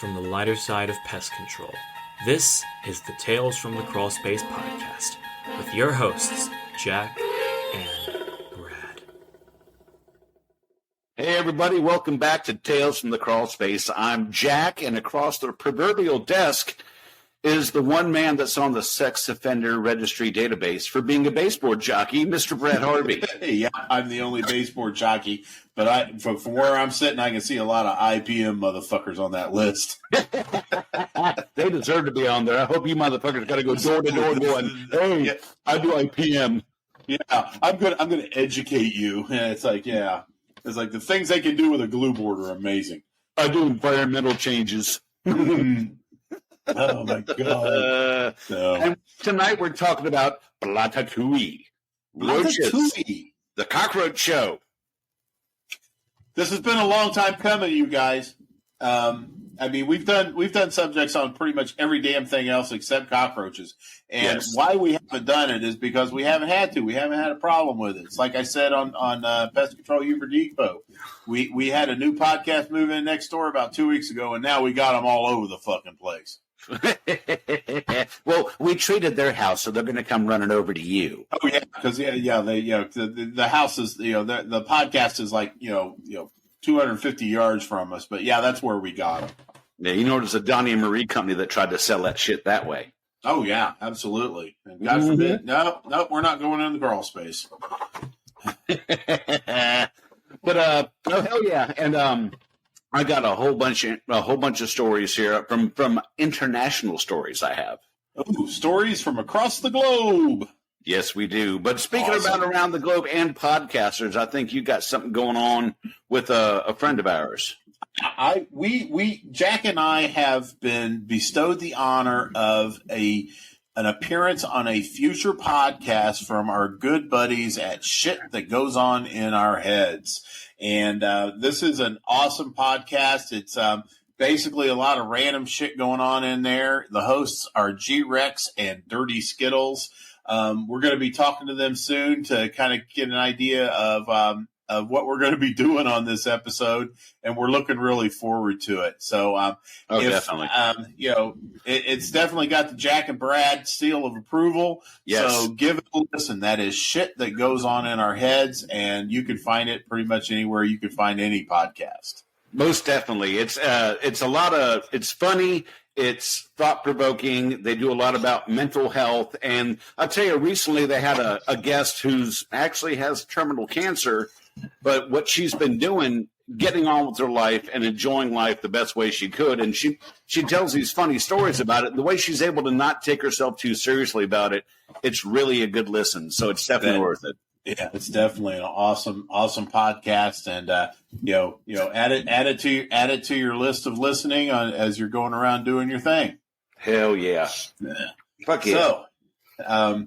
from the lighter side of pest control. This is the Tales from the Crawl Space podcast with your hosts, Jack and Brad. Hey everybody, welcome back to Tales from the Crawl Space. I'm Jack, and across the proverbial desk is the one man that's on the sex offender registry database for being a baseboard jockey, Mr. Brad Harvey. Yeah, I'm the only baseboard jockey, but from where I'm sitting, I can see a lot of IPM motherfuckers on that list. They deserve to be on there. I hope you motherfuckers got to go door to door going, hey, yeah. I do IPM. Yeah, I'm gonna educate you. And it's like, yeah. It's like the things they can do with a glue board are amazing. I do environmental changes. Oh, my God. And tonight we're talking about Blatta, Touille. Roaches. The Cockroach Show. This has been a long time coming, you guys. I mean, we've done subjects on pretty much every damn thing else except cockroaches. And why we haven't done it is because we haven't had to. We haven't had a problem with it. It's like I said on Pest Control Uber Depot. We had a new podcast move in next door about 2 weeks ago, and now we got them all over the fucking place. Well, we treated their house, so they're going to come running over to you. Oh yeah, because the house is the podcast is like 250 yards from us, but yeah, that's where we got them. Yeah, you know, there's a Donnie and Marie company that tried to sell that shit that way. Oh yeah, absolutely. And God forbid, no, we're not going in the crawl space. But oh hell yeah, and I got a whole bunch of stories here from international stories I have. Oh, stories from across the globe. Yes, we do. But speaking about around the globe and podcasters, I think you got something going on with a friend of ours. Jack and I have been bestowed the honor of an appearance on a future podcast from our good buddies at Shit That Goes On in Our Heads. And this is an awesome podcast. It's basically a lot of random shit going on in there. The hosts are G-Rex and Dirty Skittles. We're going to be talking to them soon to kind of get an idea of what we're going to be doing on this episode, and we're looking really forward to it. So, definitely. It's definitely got the Jack and Brad seal of approval. Yes. So give it a listen. That is Shit That Goes On in Our Heads, and you can find it pretty much anywhere you can find any podcast. Most definitely. It's funny. It's thought-provoking. They do a lot about mental health. And I'll tell you, recently they had a guest who's actually has terminal cancer, but what she's been doing, getting on with her life and enjoying life the best way she could. And she tells these funny stories about it. The way she's able to not take herself too seriously about it, it's really a good listen. So it's definitely worth it. Yeah, it's definitely an awesome podcast, and add it to your list of listening as you're going around doing your thing. Hell yeah! Fuck yeah! So,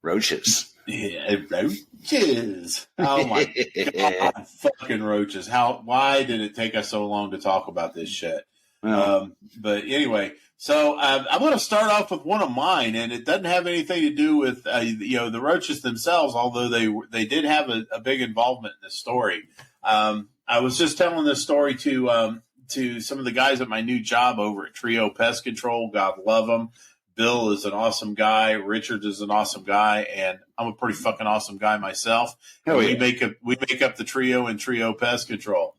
roaches. Yeah, roaches. Oh my God, fucking roaches! Why did it take us so long to talk about this shit? But anyway. So I'm going to start off with one of mine, and it doesn't have anything to do with the roaches themselves, although they did have a big involvement in this story. I was just telling this story to some of the guys at my new job over at Trio Pest Control. God love them. Bill is an awesome guy. Richard is an awesome guy, and I'm a pretty fucking awesome guy myself. Oh, yeah. We make up the trio in Trio Pest Control.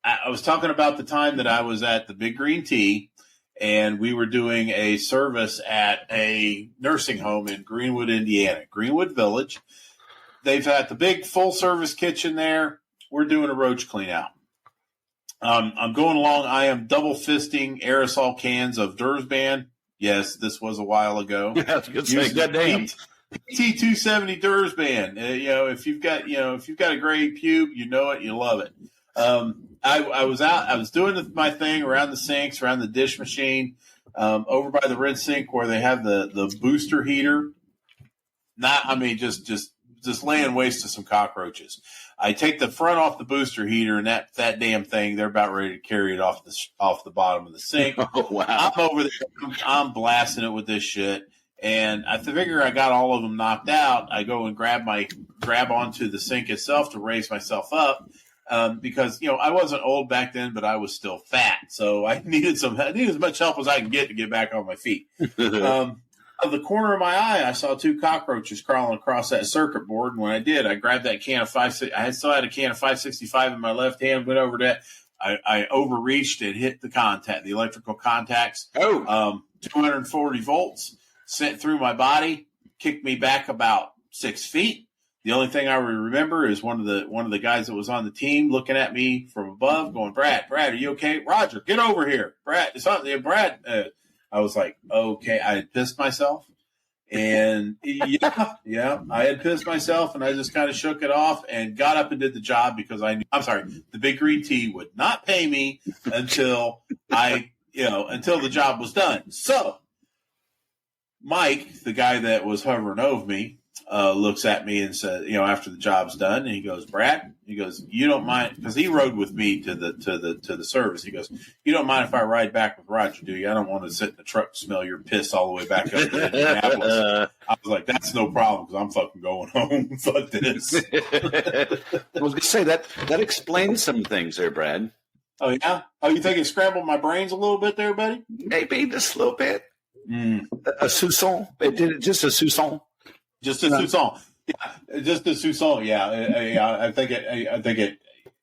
I was talking about the time that I was at the Big Green Tea, and we were doing a service at a nursing home in Greenwood, Indiana, Greenwood Village. They've got the big full-service kitchen there. We're doing a roach clean-out. I'm going along. I am double-fisting aerosol cans of Dursban. Yes, this was a while ago. Yeah, I was going to say, goddamn. PT270 Dursban. If you've got a gray pube, you know it, you love it. I was doing my thing around the sinks, around the dish machine, over by the rinse sink where they have the booster heater. Just laying waste to some cockroaches. I take the front off the booster heater, and that damn thing, they're about ready to carry it off the bottom of the sink. Oh, wow. I'm over there, I'm blasting it with this shit. And I figure I got all of them knocked out. I go and grab onto the sink itself to raise myself up. because I wasn't old back then, but I was still fat, so I needed as much help as I can get to get back on my feet. Out of the corner of my eye, I saw 2 cockroaches crawling across that circuit board, and when I did, I grabbed that can of 5. I still had a can of 565 in my left hand. Went over to that. I overreached and hit the electrical contacts. 240 volts sent through my body, kicked me back about 6 feet. The only thing I remember is one of the guys that was on the team looking at me from above, going, "Brad, are you okay? Roger, get over here, Brad. It's something, Brad." I was like, "Okay." I had pissed myself, and yeah, I had pissed myself, and I just kind of shook it off and got up and did the job because I knew. I'm sorry, the Big Green Tea would not pay me until until the job was done. So, Mike, the guy that was hovering over me, looks at me and says, after the job's done, and he goes, "Brad," he goes, "you don't mind," because he rode with me to the service. He goes, "You don't mind if I ride back with Roger, do you? I don't want to sit in the truck and smell your piss all the way back up to Indianapolis." I was like, "That's no problem because I'm fucking going home." Fuck this. I was going to say that explains some things there, Brad. Oh yeah. Oh, you think it scrambled my brains a little bit there, buddy? Maybe just a little bit. A soupçon. It did just a soupçon. Just a soupçon. Yeah, just a soupçon. Yeah, I think it.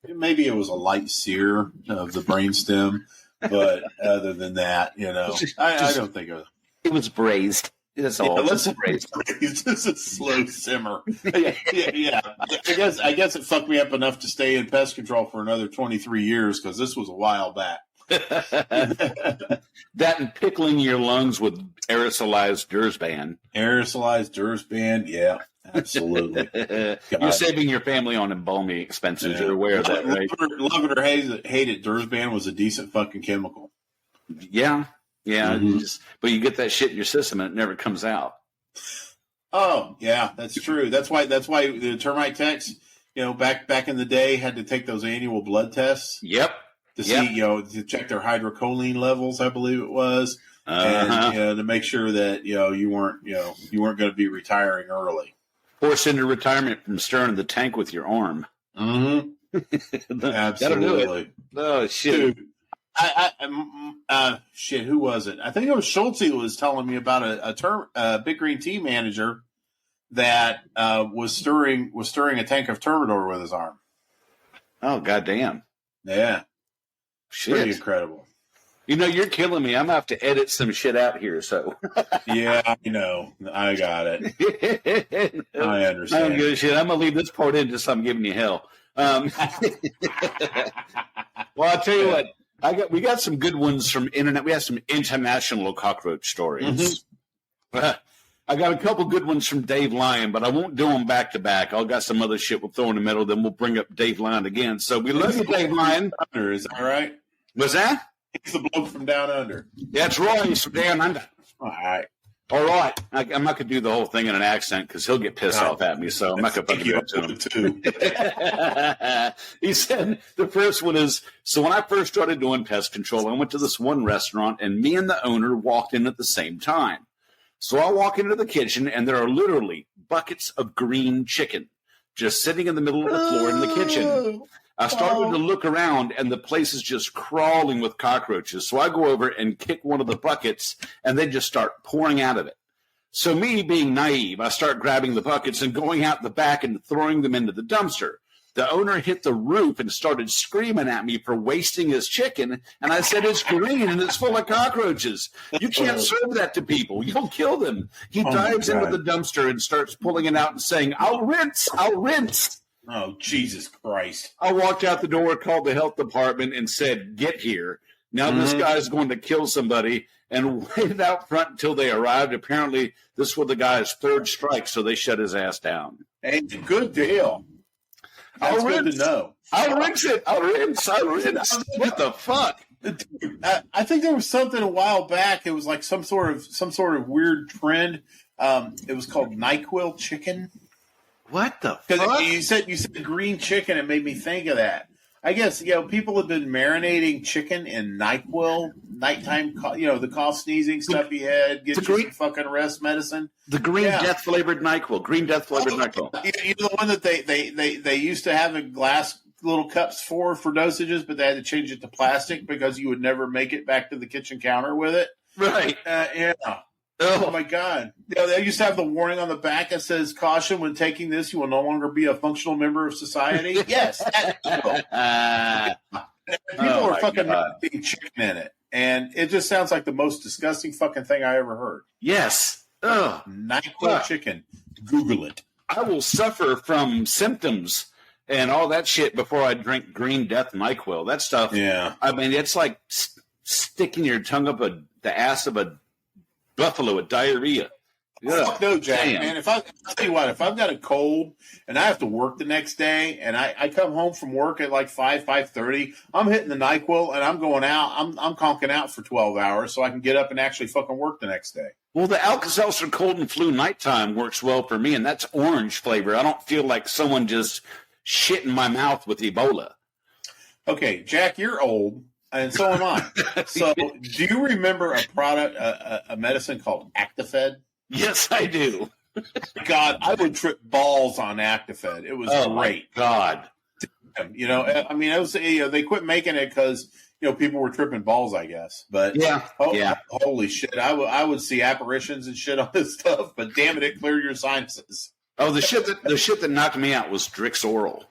Maybe it was a light sear of the brainstem, but other than that, I don't think it was. It was braised. That's all. Let's braised. It's just a slow simmer. Yeah. I guess it fucked me up enough to stay in pest control for another 23 years because this was a while back. That and pickling your lungs with aerosolized Dursban. Yeah, absolutely. You're saving your family on embalming expenses. Yeah. You're aware of that, right? Love it or hate it, Dursban was a decent fucking chemical. Yeah. But you get that shit in your system and it never comes out. Oh, yeah, that's true. That's why the termite techs, back in the day had to take those annual blood tests. Yep. To see, to check their hydrocholine levels, I believe it was, and to make sure that you weren't going to be retiring early. Forced into retirement from stirring the tank with your arm. Mm-hmm. Absolutely. That'll do it. Oh shit! Dude, shit. Who was it? I think it was Schultze who was telling me about a Big Green Tea manager that was stirring a tank of Termidor with his arm. Oh goddamn! Yeah. Shit. Pretty incredible. You're killing me. I'm going to have to edit some shit out here, so. Yeah, I got it. I understand. I don't give a shit. I'm going to leave this part in just so I'm giving you hell. Well, I'll tell you what. We got some good ones from internet. We have some international cockroach stories. Mm-hmm. I got a couple good ones from Dave Lyon, but I won't do them back to back. I've got some other shit we'll throw in the middle, then we'll bring up Dave Lyon again. So we love you, Dave Lyon. Is that right? What's that? He's the bloke from down under. That's right. He's from down under. All right. I'm not going to do the whole thing in an accent because he'll get pissed off at me, so I'm not going to do it to him. He said the first one is, so when I first started doing pest control, I went to this one restaurant, and me and the owner walked in at the same time. So I walk into the kitchen, and there are literally buckets of green chicken just sitting in the middle of the floor in the kitchen. I started to look around, and the place is just crawling with cockroaches. So I go over and kick one of the buckets, and they just start pouring out of it. So me, being naive, I start grabbing the buckets and going out the back and throwing them into the dumpster. The owner hit the roof and started screaming at me for wasting his chicken. And I said, "It's green and it's full of cockroaches. You can't serve that to people. You'll kill them." He dives into the dumpster and starts pulling it out and saying, I'll rinse. Oh, Jesus Christ. I walked out the door, called the health department, and said, "Get here." Now this guy's going to kill somebody, and waited out front until they arrived. Apparently, this was the guy's third strike, so they shut his ass down. Hey, good deal. That's good to know. I'll rinse it. I'll rinse. What the fuck? I think there was something a while back. It was like some sort of weird trend. It was called NyQuil chicken. What the fuck? You said green chicken. It made me think of that. I guess people have been marinating chicken in NyQuil, nighttime. The cough, sneezing, stuffy head, get you some fucking rest medicine. The green death flavored NyQuil. Green death flavored NyQuil. You know the one that they used to have in glass little cups for dosages, but they had to change it to plastic because you would never make it back to the kitchen counter with it. Right. Yeah. Oh my God. Yeah, they used to have the warning on the back that says, "Caution, when taking this, you will no longer be a functional member of society." Yes. People are fucking eating chicken in it. And it just sounds like the most disgusting fucking thing I ever heard. Yes. Oh. NyQuil chicken. Google it. I will suffer from symptoms and all that shit before I drink Green Death NyQuil. That stuff. Yeah. I mean, it's like sticking your tongue up the ass of a buffalo with diarrhea. Yeah. Fuck no, Jack, man. I'll tell you what, if I've got a cold and I have to work the next day and I come home from work at like 5:30, I'm hitting the NyQuil and I'm going out. I'm conking out for 12 hours so I can get up and actually fucking work the next day. Well, the Alka-Seltzer cold and flu nighttime works well for me, and that's orange flavor. I don't feel like someone just shit in my mouth with Ebola. Okay, Jack, you're old, and so am I. So do you remember a product, a medicine called Actifed? Yes, I do. God, I would trip balls on Actifed. It was great. God. You know, I mean, it was, they quit making it because, people were tripping balls, I guess. But holy shit, I would see apparitions and shit on this stuff. But damn it cleared your sinuses. Oh, the shit that knocked me out was Drixoral.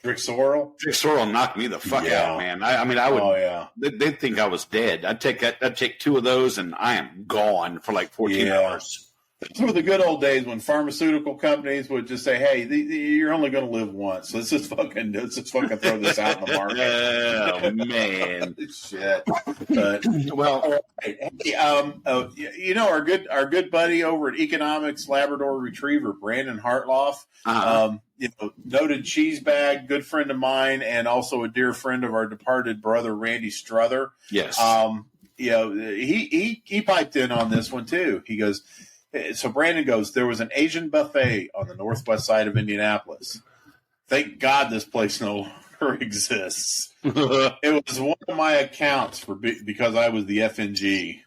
Drixoral knocked me the fuck out, man. I would. Oh yeah. They'd think I was dead. I'd take 2 of those, and I am gone for like 14 hours. Those were the good old days when pharmaceutical companies would just say, "Hey, you're only going to live once. So let's just fucking throw this out in the market." Oh man, shit. But, well, hey, our good buddy over at Economics Labrador Retriever, Brandon Hartloff, noted cheese bag, good friend of mine, and also a dear friend of our departed brother Randy Struther. Yes. He piped in on this one too. He goes. So Brandon goes, there was an Asian buffet on the northwest side of Indianapolis. Thank God this place no longer exists. It was one of my accounts because I was the FNG.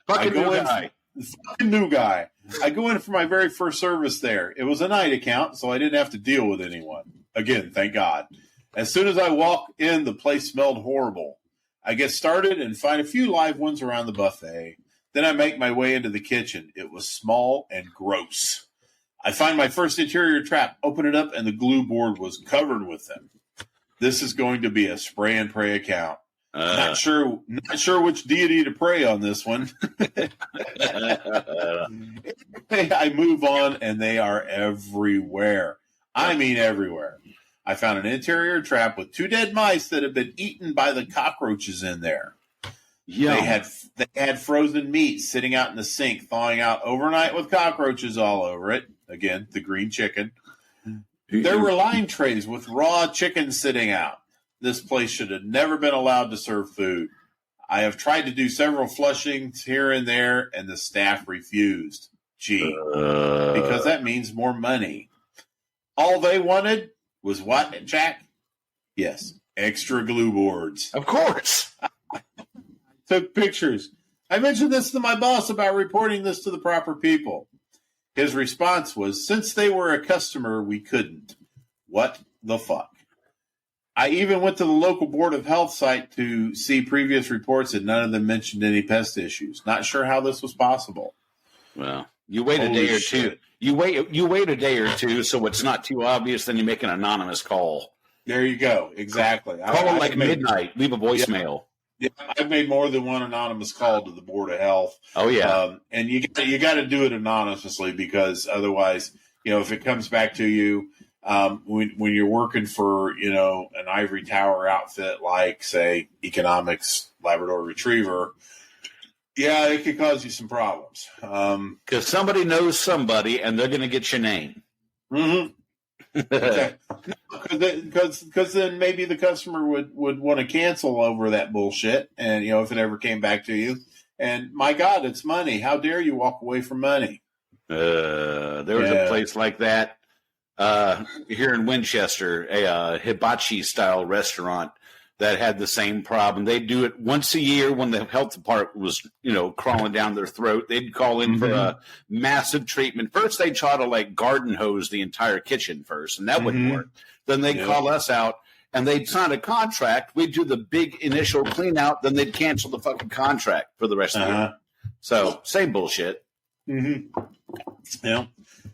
Fucking new guy. I go in for my very first service there. It was a night account, so I didn't have to deal with anyone. Again, thank God. As soon as I walk in, the place smelled horrible. I get started and find a few live ones around the buffet. Then I make my way into the kitchen. It was small and gross. I find my first interior trap, open it up, and the glue board was covered with them. This is going to be a spray and pray account. Not sure which deity to pray on this one. I move on, and they are everywhere. I mean everywhere. I found an interior trap with 2 dead mice that had been eaten by the cockroaches in there. Yeah, they had frozen meat sitting out in the sink, thawing out overnight with cockroaches all over it. Again, the green chicken. There were line trays with raw chicken sitting out. This place should have never been allowed to serve food. I have tried to do several flushings here and there, and the staff refused. Because that means more money. All they wanted was what, Jack? Yes, extra glue boards. Of course. Took pictures. I mentioned this to my boss about reporting this to the proper people. His response was, since they were a customer, we couldn't. What the fuck? I even went to the local Board of Health site to see previous reports, and none of them mentioned any pest issues. Not sure how this was possible. Well, you wait a day or two. You wait a day or two so it's not too obvious, then you make an anonymous call. There you go. Exactly. Call them like midnight. Leave a voicemail. Yeah, I've made more than one anonymous call to the Board of Health. Oh yeah, and you got to do it anonymously because otherwise, if it comes back to you when you're working for an ivory tower outfit like say Economics Labrador Retriever, yeah, it could cause you some problems because somebody knows somebody and they're going to get your name. Mm-hmm. Because then maybe the customer would want to cancel over that bullshit, and if it ever came back to you, and my God, it's money. How dare you walk away from money? There was a place like that here in Winchester, a hibachi style restaurant that had the same problem. They'd do it once a year when the health department was, crawling down their throat. They'd call in for a massive treatment. First, they'd try to garden hose the entire kitchen first, and that wouldn't work. Then they'd call us out, and they'd sign a contract. We'd do the big initial clean out, then they'd cancel the fucking contract for the rest of the year. So same bullshit. Mm-hmm. Yeah.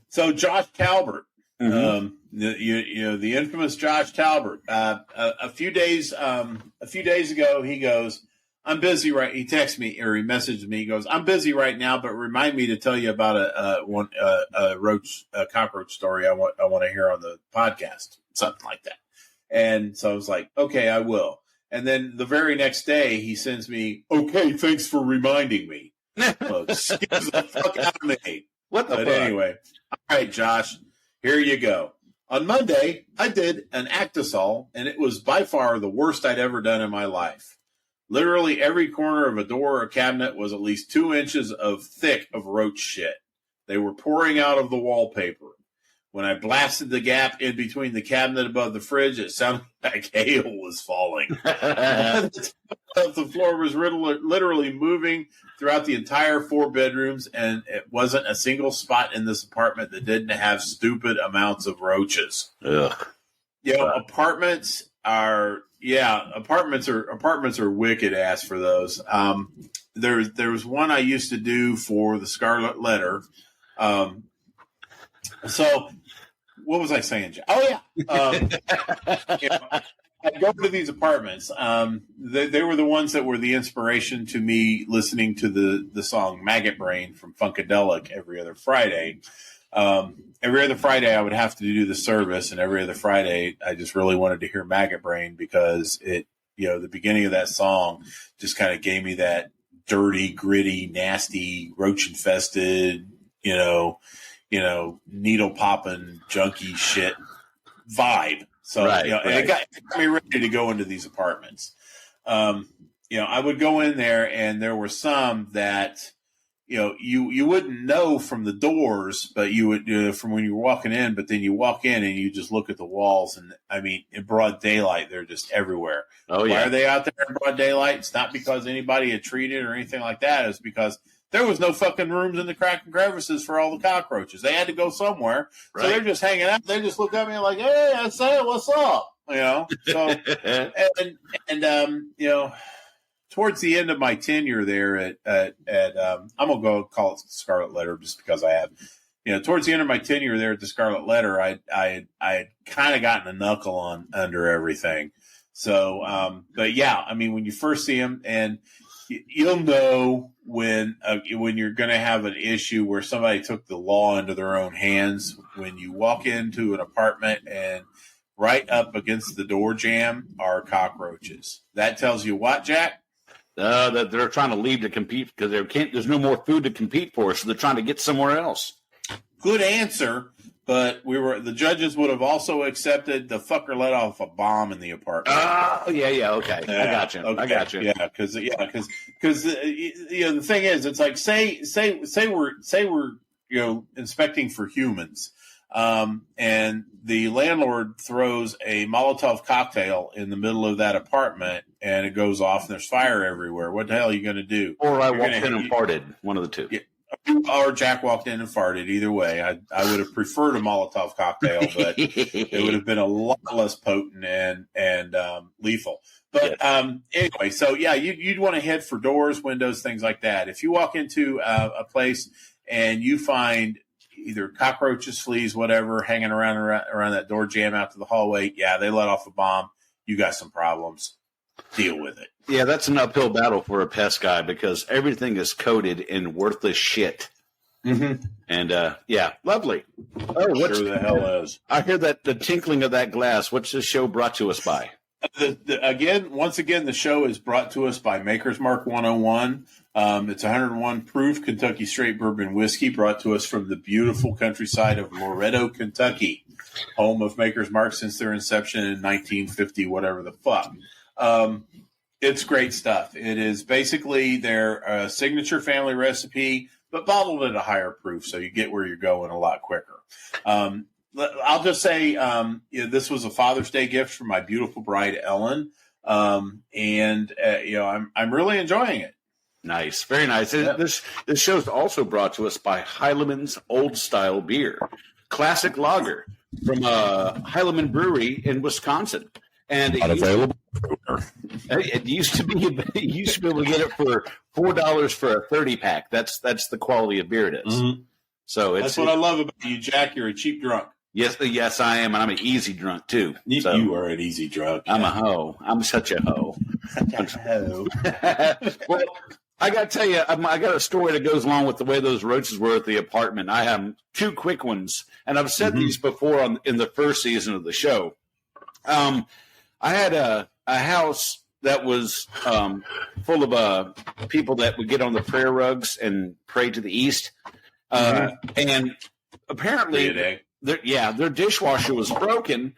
So Josh Talbert, the infamous Josh Talbert. A few days ago, he goes, "I'm busy right." He texted me or he messaged me. He goes, "I'm busy right now, but remind me to tell you about a cockroach story I want to hear on the podcast, something like that." And so I was like, "Okay, I will." And then the very next day, he sends me, "Okay, thanks for reminding me." Well, excuse the fuck out of me. What the fuck? Anyway, all right, Josh, here you go. On Monday, I did an Actisol, and it was by far the worst I'd ever done in my life. Literally every corner of a door or cabinet was at least 2 inches thick of roach shit. They were pouring out of the wallpaper. When I blasted the gap in between the cabinet above the fridge, it sounded like hail was falling. The floor was literally moving throughout the entire 4 bedrooms, and it wasn't a single spot in this apartment that didn't have stupid amounts of roaches. Ugh. Apartments are wicked ass for those. There was one I used to do for the Scarlet Letter. So what was I saying, Jack? Oh yeah. I'd go to these apartments. They were the ones that were the inspiration to me listening to the song Maggot Brain from Funkadelic every other Friday. Every other Friday I would have to do the service, and every other Friday I just really wanted to hear Maggot Brain because the beginning of that song just kind of gave me that dirty, gritty, nasty, roach infested, needle popping, junky shit vibe. So, and it got me ready to go into these apartments. I would go in there, and there were some that, you wouldn't know from the doors, but you would from when you were walking in. But then you walk in and you just look at the walls, and I mean, in broad daylight, they're just everywhere. Oh yeah, why are they out there in broad daylight? It's not because anybody had treated or anything like that. It's because there was no fucking rooms in the crack and crevices for all the cockroaches. They had to go somewhere. Right. So they're just hanging out. They just look at me like, "Hey, I say, what's up?" So, towards the end of my tenure there at I'm going to go call it Scarlet Letter just because I have, towards the end of my tenure there at the Scarlet Letter, I had kind of gotten a knuckle on under everything. So, but yeah, I mean, when you first see them, and you'll know when you're going to have an issue where somebody took the law into their own hands. When you walk into an apartment and right up against the door jamb are cockroaches. That tells you what, Jack? That they're trying to leave to compete because there's no more food to compete for, so they're trying to get somewhere else. Good answer. But the judges would have also accepted the fucker let off a bomb in the apartment. Oh, yeah, okay. Yeah, I got you. Okay. I got you. Yeah, because the thing is, it's like say we're inspecting for humans, and the landlord throws a Molotov cocktail in the middle of that apartment, and it goes off, and there's fire everywhere. What the hell are you going to do? Or I walked in and farted. One of the two. Yeah. Or Jack walked in and farted. Either way, I would have preferred a Molotov cocktail, but it would have been a lot less potent and lethal. But anyway, so yeah, you'd want to head for doors, windows, things like that. If you walk into a place and you find either cockroaches, fleas, whatever, hanging around that door jamb out to the hallway, yeah, they let off a bomb. You got some problems. Deal with it. Yeah, that's an uphill battle for a pest guy because everything is coated in worthless shit. Mm-hmm. And yeah, lovely. Oh, what sure the hell is? I hear that the tinkling of that glass. What's this show brought to us by? Once again, the show is brought to us by Maker's Mark 101. It's 101 proof Kentucky straight bourbon whiskey brought to us from the beautiful countryside of Loretto, Kentucky, home of Maker's Mark since their inception in 1950, whatever the fuck. It's great stuff. It is basically their signature family recipe, but bottled at a higher proof, so you get where you're going a lot quicker. I'll just say this was a Father's Day gift for my beautiful bride, Ellen, and I'm really enjoying it. Nice, very nice. Yeah. This show is also brought to us by Heileman's Old Style Beer, classic lager from Heileman Brewery in Wisconsin. And Not available. it used to be able to get it for $4 for a 30-pack. That's the quality of beer it is. Mm-hmm. So that's what I love about you, Jack. You're a cheap drunk. Yes, I am, and I'm an easy drunk too. So you are an easy drunk. I'm a hoe. I'm such a hoe. Such a hoe. Well, I got to tell you, I got a story that goes along with the way those roaches were at the apartment. I have two quick ones, and I've said these before in the first season of the show. I had a house that was full of people that would get on the prayer rugs and pray to the east. And apparently, their dishwasher was broken,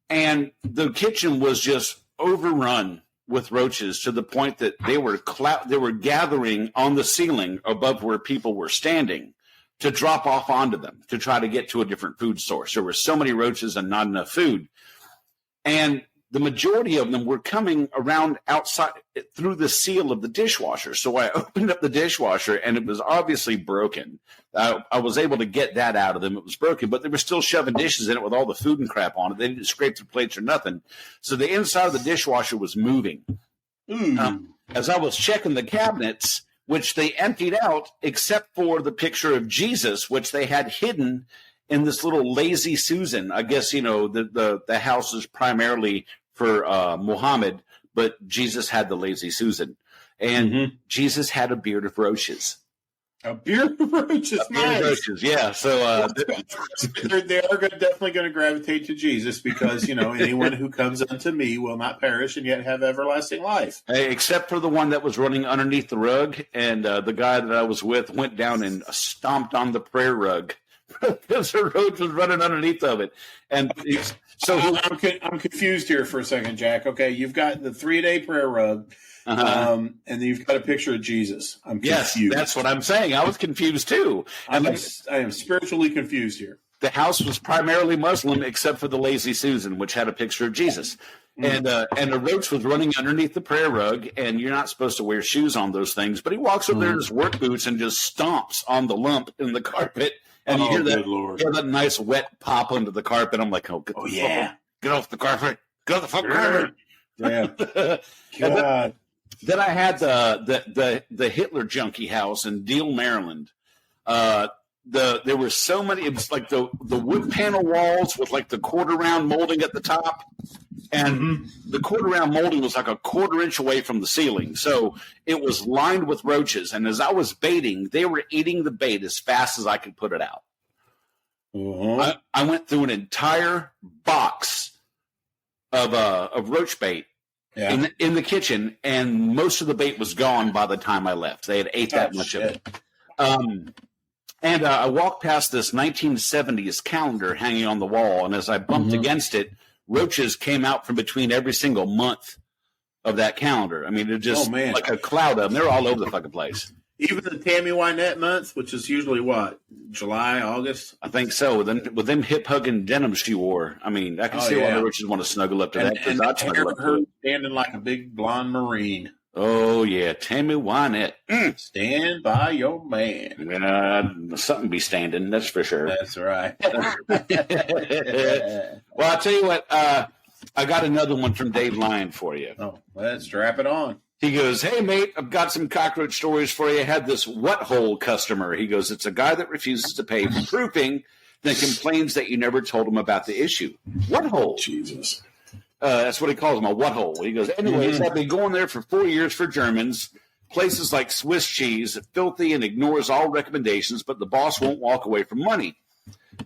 and the kitchen was just overrun with roaches to the point that they were gathering on the ceiling above where people were standing to drop off onto them to try to get to a different food source. There were so many roaches and not enough food. And the majority of them were coming around outside through the seal of the dishwasher. So I opened up the dishwasher, and it was obviously broken. I was able to get that out of them. It was broken, but they were still shoving dishes in it with all the food and crap on it. They didn't scrape the plates or nothing. So the inside of the dishwasher was moving. As I was checking the cabinets, which they emptied out, except for the picture of Jesus, which they had hidden in this little Lazy Susan. I guess, the house is primarily for Muhammad, but Jesus had the Lazy Susan. And Jesus had a beard of roaches. A beard of roaches, nice. Roaches, yeah. So they are definitely going to gravitate to Jesus because, anyone who comes unto me will not perish and yet have everlasting life. Except for the one that was running underneath the rug, and the guy that I was with went down and stomped on the prayer rug. Because the roach was running underneath of it. And so I'm confused here for a second, Jack. Okay, you've got the 3-day prayer rug, and then you've got a picture of Jesus. I'm confused. Yes, that's what I'm saying. I was confused too. I am spiritually confused here. The house was primarily Muslim except for the Lazy Susan, which had a picture of Jesus. And a roach was running underneath the prayer rug, and you're not supposed to wear shoes on those things. But he walks over there in his work boots and just stomps on the lump in the carpet. And you hear that nice wet pop under the carpet. I'm like, get off the carpet. Get off the fucking carpet. Yeah. God. Then I had the Hitler junkie house in Deal, Maryland. There were so many. It was like the wood panel walls with like the quarter round molding at the top, and the quarter round molding was like a quarter inch away from the ceiling. So it was lined with roaches. And as I was baiting, they were eating the bait as fast as I could put it out. I went through an entire box of roach bait in the kitchen, and most of the bait was gone by the time I left. They had ate that much of it. And I walked past this 1970s calendar hanging on the wall, and as I bumped against it, roaches came out from between every single month of that calendar. I mean, they're just like a cloud of them. They're all over the fucking place. Even the Tammy Wynette month, which is usually what, July, August? I think so. With them hip-hugging denims she wore, I mean, I can see why the roaches want to snuggle up to that. And her standing like a big blonde Marine. Oh, yeah, Tammy Wynette. Stand by your man. Something be standing, that's for sure. That's right. Well, I'll tell you what, I got another one from Dave Lyon for you. Oh, let's strap it on. He goes, hey, mate, I've got some cockroach stories for you. I had this what-hole customer. He goes, it's a guy that refuses to pay for proofing, then complains that you never told him about the issue. What hole? Jesus. That's what he calls them, a what hole. He goes, anyways, I've been going there for 4 years for Germans. Places like Swiss cheese, filthy and ignores all recommendations, but the boss won't walk away from money.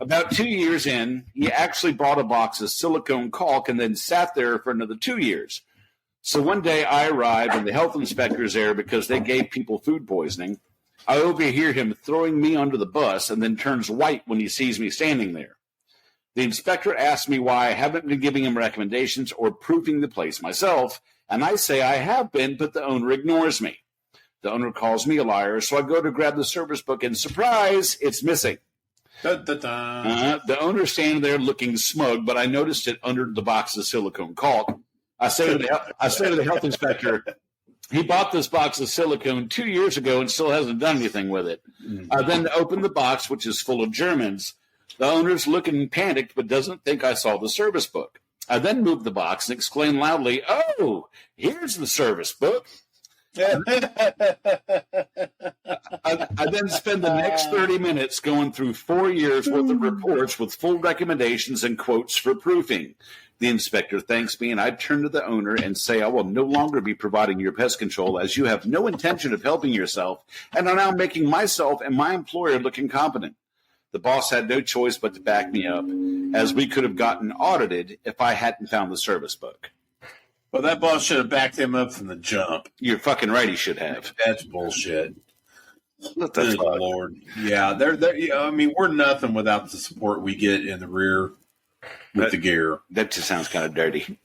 About 2 years in, he actually bought a box of silicone caulk and then sat there for another 2 years. So one day I arrive and the health inspector's there because they gave people food poisoning. I overhear him throwing me under the bus and then turns white when he sees me standing there. The inspector asks me why I haven't been giving him recommendations or proofing the place myself, and I say I have been, but the owner ignores me. The owner calls me a liar, so I go to grab the service book, and surprise, it's missing. The owner's standing there looking smug, but I noticed it under the box of silicone caulk. I say to the health inspector, he bought this box of silicone 2 years ago and still hasn't done anything with it. I then open the box, which is full of Germans. The owner's looking panicked, but doesn't think I saw the service book. I then moved the box and exclaimed loudly, "Oh, here's the service book." I then spend the next 30 minutes going through 4 years worth of reports with full recommendations and quotes for proofing. The inspector thanks me, and I turn to the owner and say I will no longer be providing your pest control as you have no intention of helping yourself and are now making myself and my employer look incompetent. The boss had no choice but to back me up, as we could have gotten audited if I hadn't found the service book. Well, that boss should have backed him up from the jump. You're fucking right, he should have. That's bullshit. What the Good fuck? Lord. Yeah, I mean, we're nothing without the support we get in the rear with the gear. That just sounds kind of dirty.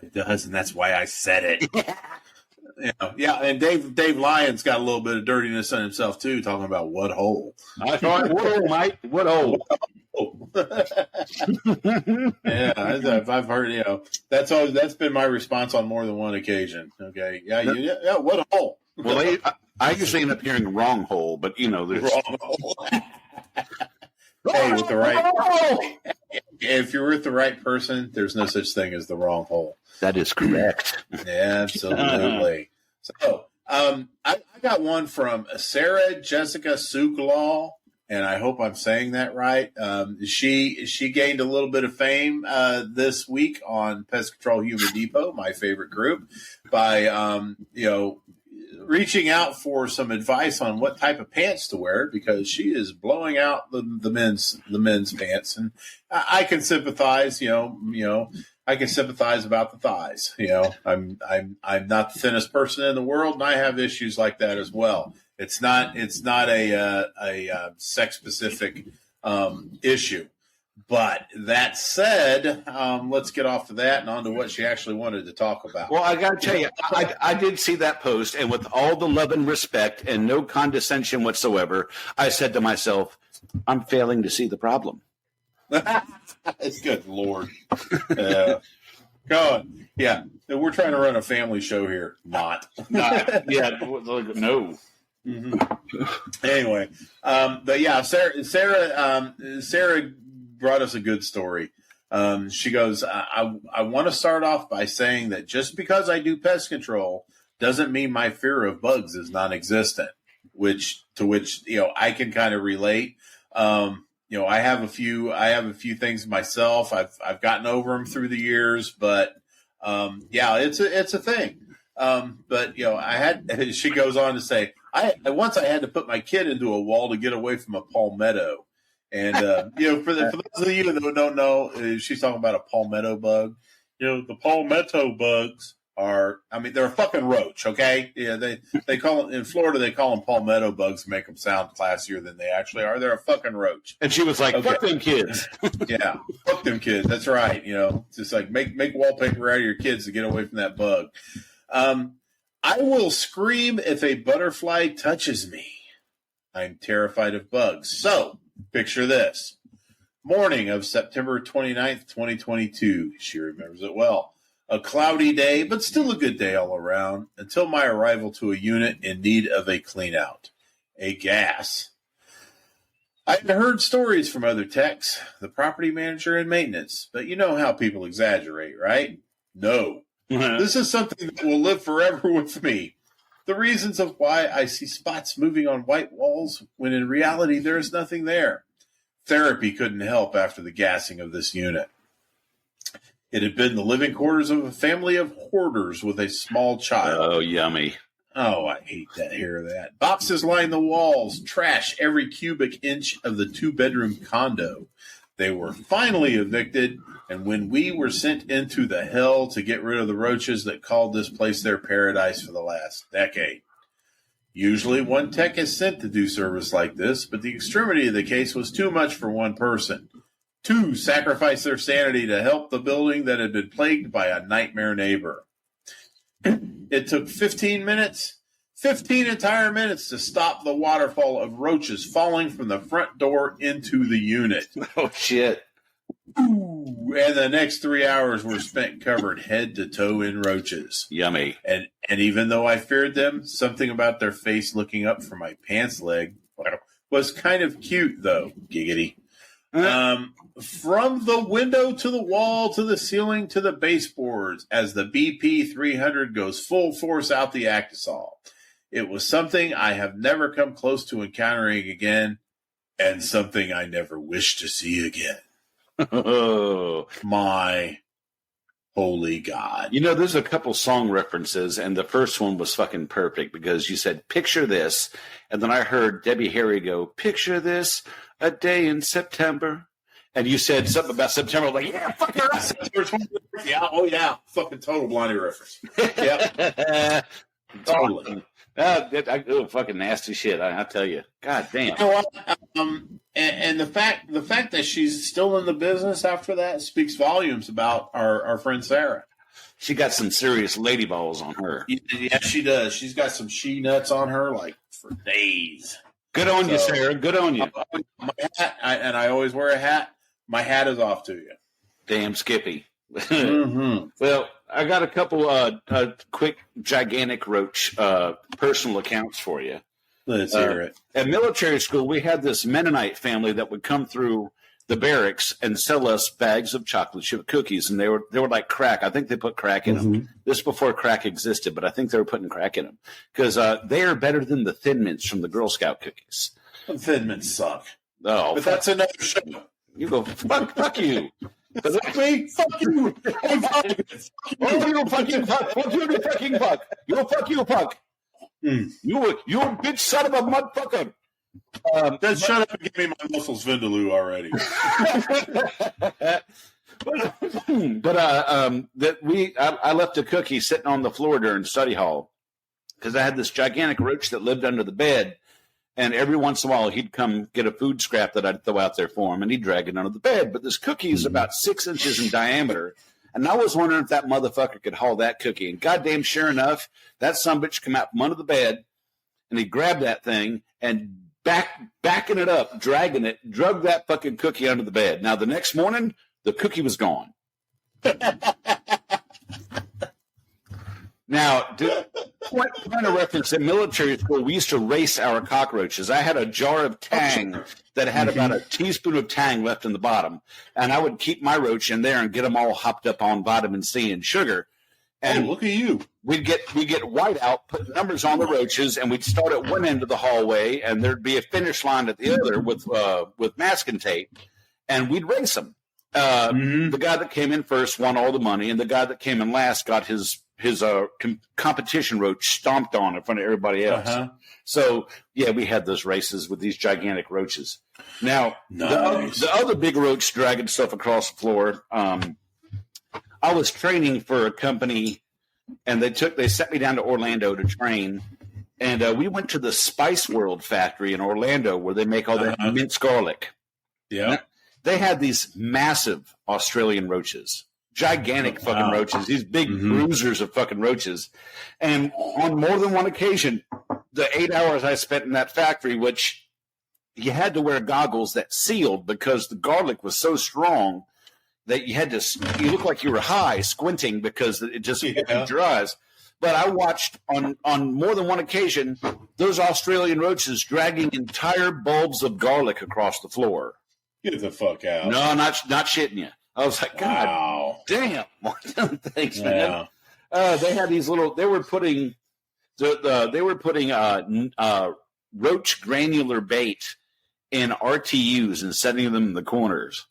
It does, and that's why I said it. Yeah, and Dave Lyons got a little bit of dirtiness on himself, too, talking about what hole. I thought, what hole, mate? What hole? Yeah, I've heard, that's been my response on more than one occasion. Okay. Yeah, what a hole. Well, I usually end up hearing wrong hole, but there's wrong hole. Hey, with the right, if you're with the right person, there's no such thing as the wrong hole. That is correct. Absolutely. So, I got one from Sarah Jessica Suglaw, and I hope I'm saying that right. She gained a little bit of fame this week on Pest Control Human Depot, my favorite group, by reaching out for some advice on what type of pants to wear, because she is blowing out the men's pants, and I can sympathize. I can sympathize about the thighs. I'm not the thinnest person in the world, and I have issues like that as well. It's not a sex specific issue. But that said, let's get off of that and on to what she actually wanted to talk about. Well, I got to tell you, I did see that post, and with all the love and respect and no condescension whatsoever, I said to myself, I'm failing to see the problem. Good Lord. Go on. Yeah, we're trying to run a family show here. Not. Yeah, no. Mm-hmm. Anyway, but yeah, Sarah brought us a good story. She goes, I want to start off by saying that just because I do pest control doesn't mean my fear of bugs is non-existent, which I can kind of relate. I have a few things myself. I've gotten over them through the years, but it's a thing. But she goes on to say, I had to put my kid into a wall to get away from a palmetto. And, for those of you that don't know, she's talking about a palmetto bug. The palmetto bugs they're a fucking roach, okay? Yeah, they call it, in Florida, they call them palmetto bugs to make them sound classier than they actually are. They're a fucking roach. And she was like, okay. Fuck them kids. Yeah, fuck them kids. That's right. Just like make wallpaper out of your kids to get away from that bug. I will scream if a butterfly touches me. I'm terrified of bugs. So, picture this. Morning of September 29th, 2022. She remembers it well. A cloudy day, but still a good day all around, until my arrival to a unit in need of a clean-out. A gas. I had heard stories from other techs, the property manager and maintenance, but you know how people exaggerate, right? No. This is something that will live forever with me. The reasons of why I see spots moving on white walls when in reality there is nothing there. Therapy couldn't help after the gassing of this unit. It had been the living quarters of a family of hoarders with a small child. Oh, yummy. Oh, I hate that. Hear that. Boxes line the walls, trash every cubic inch of the 2-bedroom condo. They were finally evicted, and when we were sent into the hell to get rid of the roaches that called this place their paradise for the last decade. Usually one tech is sent to do service like this, but the extremity of the case was too much for one person. 2 sacrificed their sanity to help the building that had been plagued by a nightmare neighbor. It took 15 entire minutes to stop the waterfall of roaches falling from the front door into the unit. Oh, shit. Ooh, and the next 3 hours were spent covered head to toe in roaches. Yummy. And even though I feared them, something about their face looking up from my pants leg was kind of cute, though. Giggity. From the window to the wall to the ceiling to the baseboards as the BP 300 goes full force out the Actisol. It was something I have never come close to encountering again, and something I never wish to see again. Oh, my holy God. You know, there's a couple song references, and the first one was fucking perfect because you said, picture this. And then I heard Debbie Harry go, picture this, a day in September. And you said something about September. I'm like, yeah, fuck her. September 24th. Yeah, oh yeah. Fucking total Blondie reference. Yep. Totally. Fucking nasty shit. I tell you. God damn. You know what? And the fact that she's still in the business after that speaks volumes about our friend Sarah. She got some serious lady balls on her. Yeah, she does. She's got some she nuts on her like for days. Good on you, Sarah. Good on you. My hat, and I always wear a hat. My hat is off to you. Damn Skippy. Mm-hmm. Well, I got a couple quick gigantic roach personal accounts for you. Let's hear it. At military school, we had this Mennonite family that would come through the barracks and sell us bags of chocolate chip cookies, and they were like crack. I think they put crack in them. This is before crack existed, but I think they were putting crack in them because they are better than the Thin Mints from the Girl Scout cookies. The Thin Mints suck. Oh, but that's another show. You go fuck you. Fuck me. Fuck you. Oh, you fucking fuck. Fuck you, fucking fuck. You fuck. You bitch son of a motherfucker. Shut up and give me my muscles Vindaloo already. I left a cookie sitting on the floor during study hall because I had this gigantic roach that lived under the bed, and every once in a while he'd come get a food scrap that I'd throw out there for him, and he'd drag it under the bed. But this cookie is about 6 inches in diameter, and I was wondering if that motherfucker could haul that cookie. And goddamn sure enough, that sumbitch come out from under the bed, and he grabbed that thing and backing it up, dragging it, drug that fucking cookie under the bed. Now, the next morning, the cookie was gone. Now, point of reference, in military school, we used to race our cockroaches. I had a jar of Tang that had about a teaspoon of Tang left in the bottom, and I would keep my roach in there and get them all hopped up on vitamin C and sugar. And look at you. We'd get whiteout, put numbers on the roaches, and we'd start at one end of the hallway, and there'd be a finish line at the other with masking tape, and we'd race them. The guy that came in first won all the money, and the guy that came in last got his competition roach stomped on in front of everybody else. So, yeah, we had those races with these gigantic roaches. Now, the other big roach dragging stuff across the floor, I was training for a company, and they sent me down to Orlando to train, and we went to the Spice World factory in Orlando where they make all that minced garlic. Yeah. Now, they had these massive Australian roaches, gigantic fucking roaches, these big bruisers of fucking roaches. And on more than one occasion, the 8 hours I spent in that factory, which you had to wear goggles that sealed because the garlic was so strong that you look like you were high, squinting because it just opened your eyes. But I watched on more than one occasion those Australian roaches dragging entire bulbs of garlic across the floor. Get the fuck out! No, not shitting you. I was like, God damn! Thanks, man. They had these little. They were putting roach granular bait in RTUs and setting them in the corners.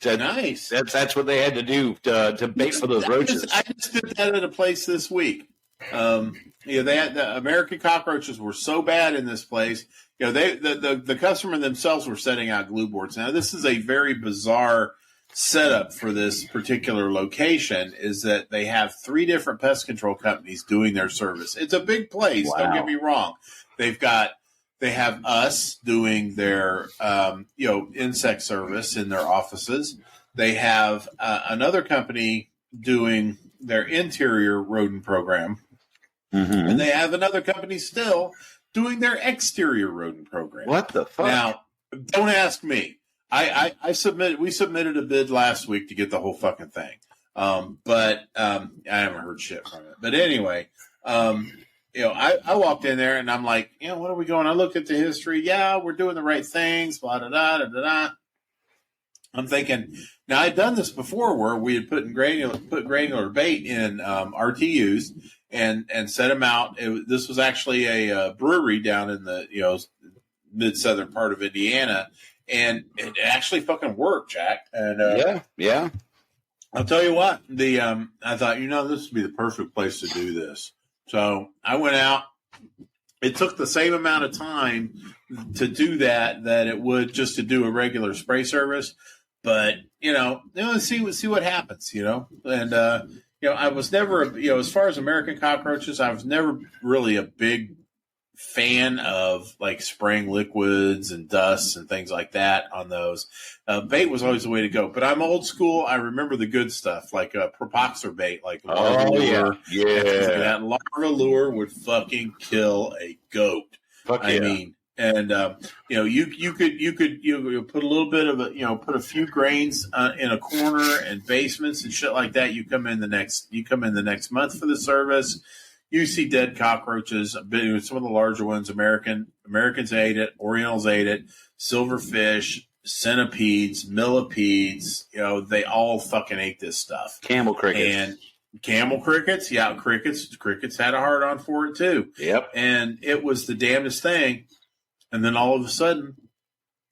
Nice. That's what they had to do to bait for those roaches. I just did that at a place this week. They had the American cockroaches were so bad in this place. The customer themselves were setting out glue boards. Now, this is a very bizarre setup for this particular location. Is that they have 3 different pest control companies doing their service. It's a big place. Wow. Don't get me wrong. They have us doing their, insect service in their offices. They have another company doing their interior rodent program. And they have another company still doing their exterior rodent program. What the fuck? Now, don't ask me. We submitted a bid last week to get the whole fucking thing. But I haven't heard shit from it. But anyway, I walked in there and I'm like, what are we going? I looked at the history. Yeah, we're doing the right things. Blah, da, da, da, da, da. I'm thinking, now I'd done this before where we had put granular bait in RTUs and set them out. This was actually a brewery down in the mid-southern part of Indiana, and it actually fucking worked, Jack. And yeah. I'll tell you what, I thought, this would be the perfect place to do this. So I went out. It took the same amount of time to do that it would just to do a regular spray service. But, see what happens, And, I was never, as far as American cockroaches, I was never really a big fan of, like, spraying liquids and dusts and things like that on those. Bait was always the way to go. But I'm old school. I remember the good stuff, like propoxer bait, like larva lure. Yeah. That larva lure would fucking kill a goat. I mean. And you could put a little bit of put a few grains in a corner and basements and shit like that. You come in the next month for the service. You see dead cockroaches. Some of the larger ones. Americans ate it. Orientals ate it. Silverfish, centipedes, millipedes. They all fucking ate this stuff. Camel crickets. And camel crickets, crickets had a hard on for it too. Yep. And it was the damnedest thing. And then all of a sudden,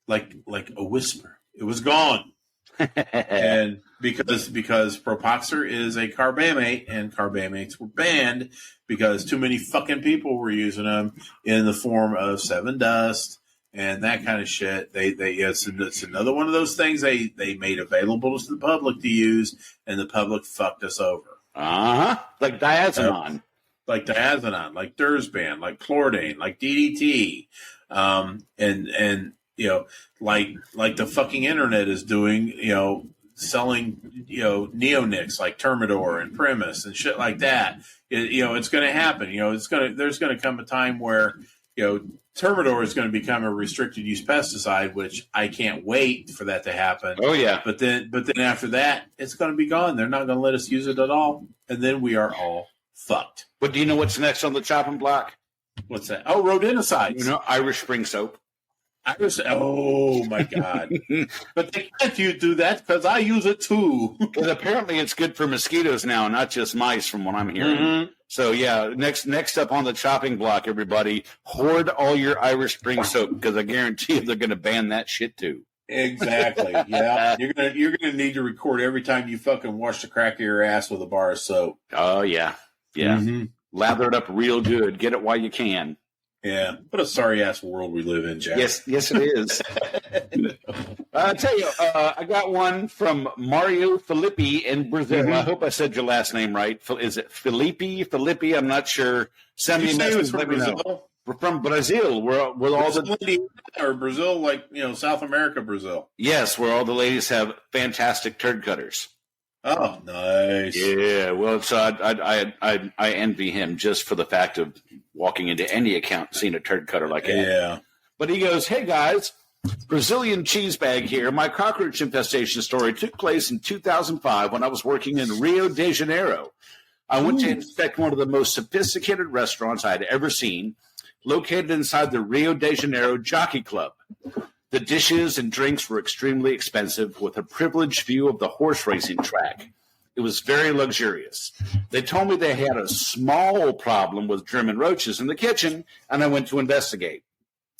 like a whisper, it was gone. And because propoxer is a carbamate, and carbamates were banned because too many fucking people were using them in the form of 7 Dust and that kind of shit. It's another one of those things they made available to the public to use, and the public fucked us over. Like diazinon. Like diazinon, like Dursban, like Chlordane, like DDT. And like the fucking internet is doing, selling, neonics like Termidor and Primus and shit like that. It's going to happen. There's going to come a time where, Termidor is going to become a restricted use pesticide, which I can't wait for that to happen. Oh yeah. But then after that, it's going to be gone. They're not going to let us use it at all. And then we are all fucked. But do you know what's next on the chopping block? What's that? Oh, rodenticides. Irish spring soap. Oh my God! But they can't do that because I use it too. Because apparently it's good for mosquitoes now, not just mice, from what I'm hearing. Mm-hmm. So yeah, next up on the chopping block, everybody, hoard all your Irish spring soap, because I guarantee you they're going to ban that shit too. Exactly. Yeah, you're gonna need to record every time you fucking wash the crack of your ass with a bar of soap. Oh yeah. Mm-hmm. Lather it up real good. Get it while you can. Yeah, what a sorry-ass world we live in, Jack. Yes, it is. I'll tell you, I got one from Mario Filippi in Brazil. Mm-hmm. I hope I said your last name right. Is it Filippi? I'm not sure. Send me a message. Let me know. We're from Brazil. We're all the or Brazil, like South America, Brazil. Yes, where all the ladies have fantastic turd cutters. Oh, nice. Yeah, well, so I envy him just for the fact of walking into any account and seeing a turd cutter like that. Yeah. But he goes, hey, guys, Brazilian cheese bag here. My cockroach infestation story took place in 2005 when I was working in Rio de Janeiro. I went to inspect one of the most sophisticated restaurants I had ever seen, located inside the Rio de Janeiro Jockey Club. The dishes and drinks were extremely expensive, with a privileged view of the horse racing track. It was very luxurious. They told me they had a small problem with German roaches in the kitchen, and I went to investigate.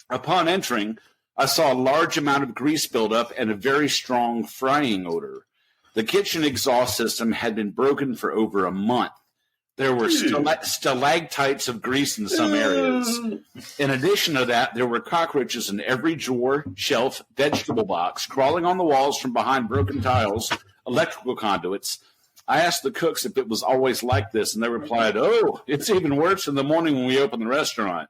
Upon entering, I saw a large amount of grease buildup and a very strong frying odor. The kitchen exhaust system had been broken for over a month. There were stalactites of grease in some areas. In addition to that, there were cockroaches in every drawer, shelf, vegetable box, crawling on the walls from behind broken tiles, electrical conduits. I asked the cooks if it was always like this, and they replied, oh, it's even worse in the morning when we open the restaurant.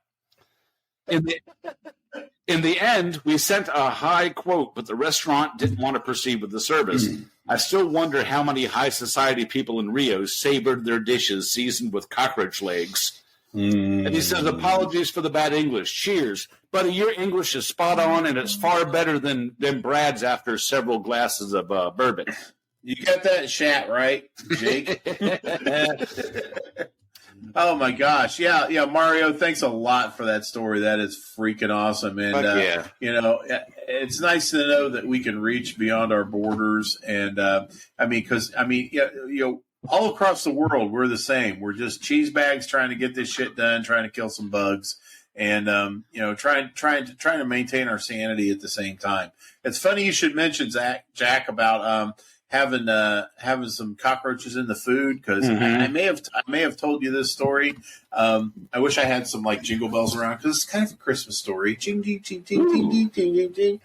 In the end, we sent a high quote, but the restaurant didn't want to proceed with the service. I still wonder how many high society people in Rio savored their dishes seasoned with cockroach legs. And he says, apologies for the bad English. Cheers. Buddy, your English is spot on, and it's far better than Brad's after several glasses of bourbon. You got that shat right, Jake? Oh my gosh. Yeah, Mario, thanks a lot for that story. That is freaking awesome. And yeah. It's nice to know that we can reach beyond our borders. And all across the world we're the same. We're just cheese bags trying to get this shit done, trying to kill some bugs, and trying to maintain our sanity at the same time. It's funny you should mention Jack about having some cockroaches in the food, because I may have told you this story. I wish I had some like jingle bells around, because it's kind of a Christmas story. Ching ching ching ching ching ching ching ching.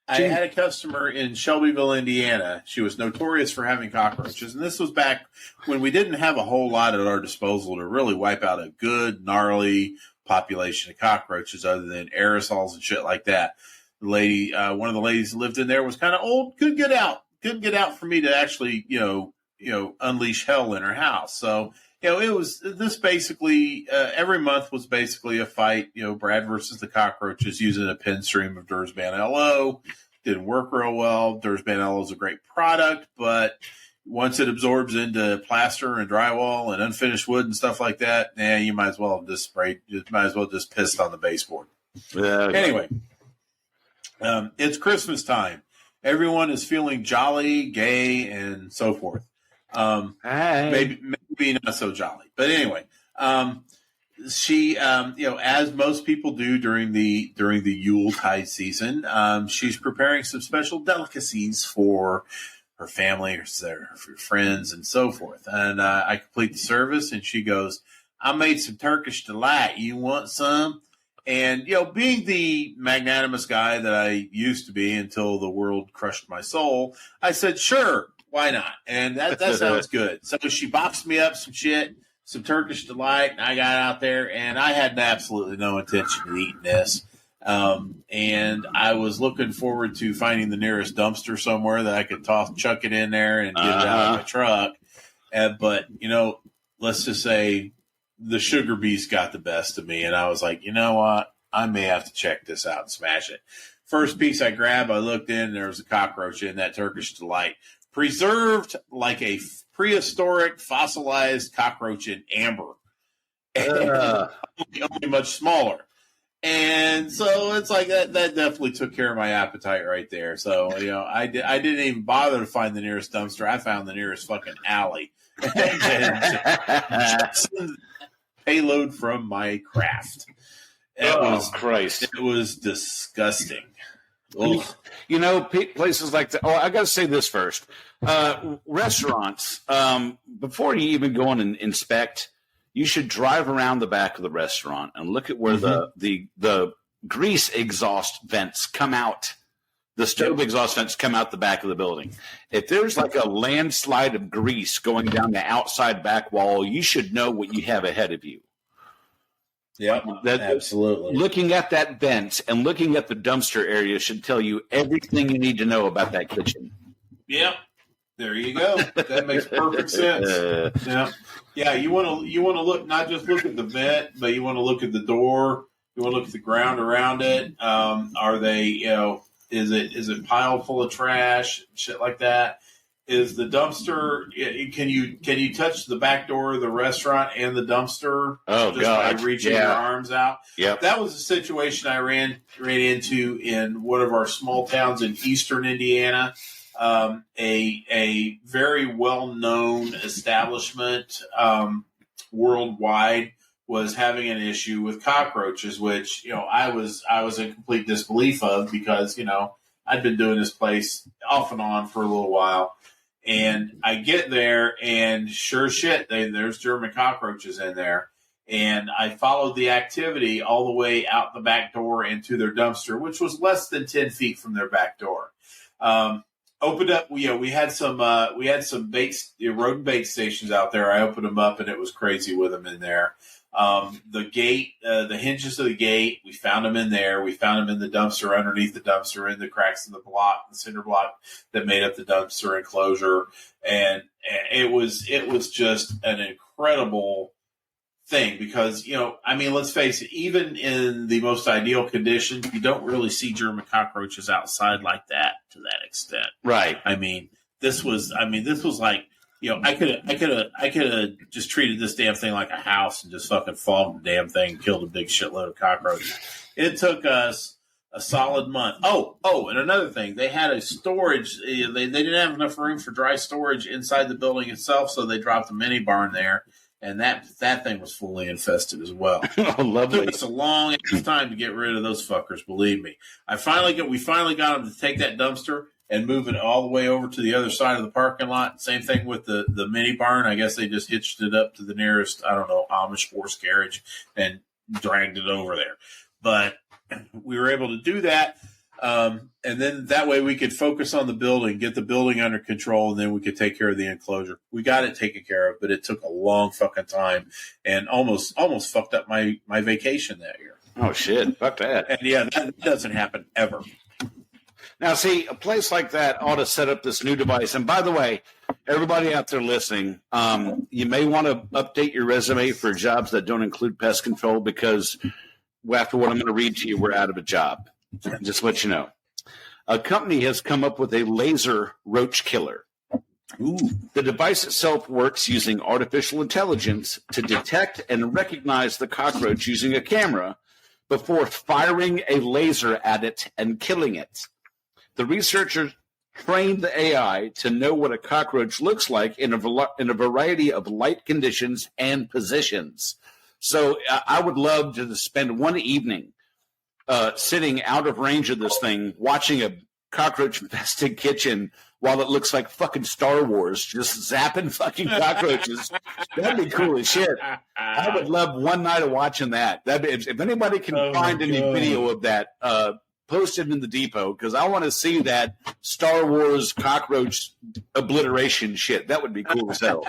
I had a customer in Shelbyville, Indiana. She was notorious for having cockroaches, and this was back when we didn't have a whole lot at our disposal to really wipe out a good gnarly population of cockroaches, other than aerosols and shit like that. The lady, one of the ladies who lived in there, was kind of old, couldn't get out for me to actually, unleash hell in her house. So, it was this basically, every month was basically a fight, Brad versus the cockroaches, using a pin stream of Dursban LO. Didn't work real well. Dursban LO is a great product, but once it absorbs into plaster and drywall and unfinished wood and stuff like that, you might as well have just pissed on the baseboard. Anyway. It's Christmas time. Everyone is feeling jolly, gay, and so forth. Maybe not so jolly, but anyway, she, as most people do during the Yuletide season, she's preparing some special delicacies for her family, or for friends, and so forth. And I complete the service, and she goes, "I made some Turkish delight. You want some?" And, being the magnanimous guy that I used to be until the world crushed my soul, I said, sure, why not? And that sounds good. So she boxed me up some shit, some Turkish delight, and I got out there, and I had absolutely no intention of eating this. And I was looking forward to finding the nearest dumpster somewhere that I could chuck it in there and get it out of my truck. But, let's just say, the sugar beast got the best of me, and I was like, you know what? I may have to check this out and smash it. First piece I grabbed, I looked in, and there was a cockroach in that Turkish delight, preserved like a prehistoric fossilized cockroach in amber, only much smaller. And so it's like that definitely took care of my appetite right there. So, I didn't even bother to find the nearest dumpster. I found the nearest fucking alley. Payload from my craft. Christ. It was disgusting. Places like that. Oh, I got to say this first. Restaurants, before you even go in and inspect, you should drive around the back of the restaurant and look at where the grease exhaust vents come out. The stove exhaust vents come out the back of the building. If there's like a landslide of grease going down the outside back wall, you should know what you have ahead of you. Yeah, absolutely. Looking at that vent and looking at the dumpster area should tell you everything you need to know about that kitchen. Yep. There you go. That makes perfect sense. Yeah. You want to look, not just look at the vent, but you want to look at the door. You want to look at the ground around it. Are they, is it piled full of trash, shit like that? Is the dumpster? Can you touch the back door of the restaurant and the dumpster? Oh, God! By reaching your arms out. Yep. That was a situation I ran into in one of our small towns in eastern Indiana. A very well known establishment worldwide was having an issue with cockroaches, which I was in complete disbelief of, because I'd been doing this place off and on for a little while. And I get there, and sure shit, there's German cockroaches in there. And I followed the activity all the way out the back door into their dumpster, which was less than 10 feet from their back door. Opened up, we had some rodent bait stations out there. I opened them up, and it was crazy with them in there. The gate, the hinges of the gate, we found them in there. We found them in the dumpster, underneath the dumpster, in the cracks of the cinder block that made up the dumpster enclosure. And it was just an incredible thing, because, let's face it, even in the most ideal conditions, you don't really see German cockroaches outside like that to that extent. Right. This was like I could have just treated this damn thing like a house and just fucking fogged the damn thing and killed a big shitload of cockroaches. It took us a solid month. Oh, and another thing, they had a storage. They didn't have enough room for dry storage inside the building itself, so they dropped a mini barn there, and that thing was fully infested as well. Oh, lovely! It took us a long time to get rid of those fuckers. Believe me, we finally got them to take that dumpster and move it all the way over to the other side of the parking lot. Same thing with the mini barn. I guess they just hitched it up to the nearest, I don't know, Amish horse carriage and dragged it over there. But we were able to do that. And then that way we could focus on the building, get the building under control, and then we could take care of the enclosure. We got it taken care of, but it took a long fucking time and almost fucked up my vacation that year. Oh, shit. Fuck that. And yeah, that doesn't happen ever. Now, see, a place like that ought to set up this new device. And by the way, everybody out there listening, you may want to update your resume for jobs that don't include pest control because after what I'm going to read to you, we're out of a job. Just to let you know. A company has come up with a laser roach killer. Ooh. The device itself works using artificial intelligence to detect and recognize the cockroach using a camera before firing a laser at it and killing it. The researchers trained the AI to know what a cockroach looks like in a variety of light conditions and positions. So I would love to spend one evening sitting out of range of this thing, watching a cockroach-infested kitchen while it looks like fucking Star Wars, just zapping fucking cockroaches. That'd be cool as shit. I would love one night of watching that. If anybody can find any video of that, post it in the depot, because I want to see that Star Wars cockroach obliteration shit. That would be cool as hell.